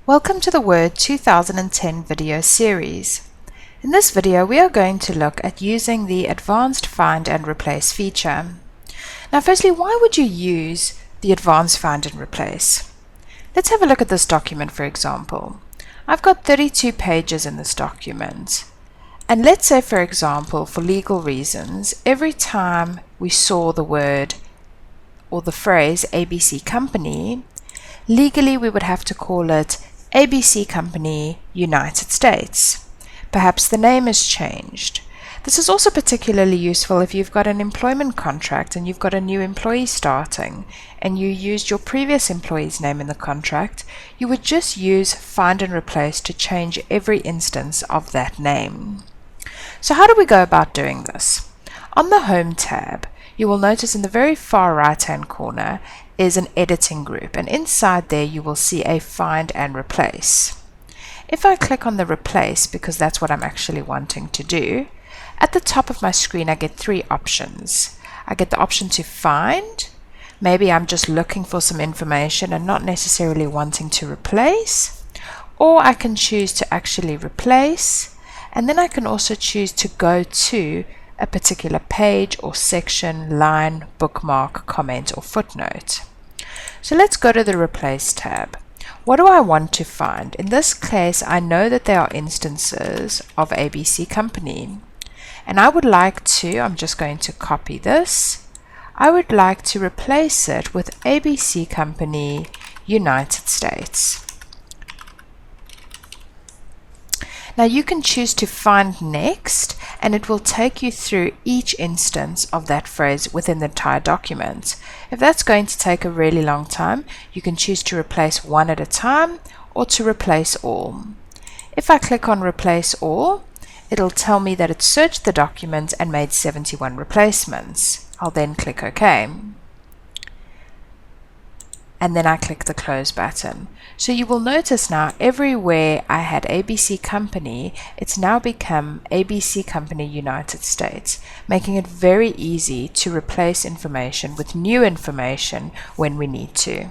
Welcome to the Word 2010 video series. In this video we are going to look at using the Advanced Find and Replace feature. Now firstly, why would you use the Advanced Find and Replace? Let's have a look at this document for example. I've got 32 pages in this document. And let's say for example, for legal reasons, every time we saw the word or the phrase ABC Company, legally we would have to call it ABC Company, United States. Perhaps the name is changed. This is also particularly useful if you've got an employment contract and you've got a new employee starting and you used your previous employee's name in the contract. You would just use Find and Replace to change every instance of that name. So how do we go about doing this? On the Home tab, you will notice in the very far right hand corner is an editing group, and inside there you will see a Find and Replace. If I click on the Replace, because that's what I'm actually wanting to do, at the top of my screen I get three options. I get the option to find. Maybe I'm just looking for some information and not necessarily wanting to replace, or I can choose to actually replace, and then I can also choose to go to a particular page or section, line, bookmark, comment, or footnote. So let's go to the Replace tab. What do I want to find? In this case, I know that there are instances of ABC Company. And I would like to, I'm just going to copy this, I would like to replace it with ABC Company, United States. Now you can choose to find next, and it will take you through each instance of that phrase within the entire document. If that's going to take a really long time, you can choose to replace one at a time or to replace all. If I click on Replace All, it'll tell me that it searched the document and made 71 replacements. I'll then click OK. And then I click the Close button. So you will notice now everywhere I had ABC Company, it's now become ABC Company United States, making it very easy to replace information with new information when we need to.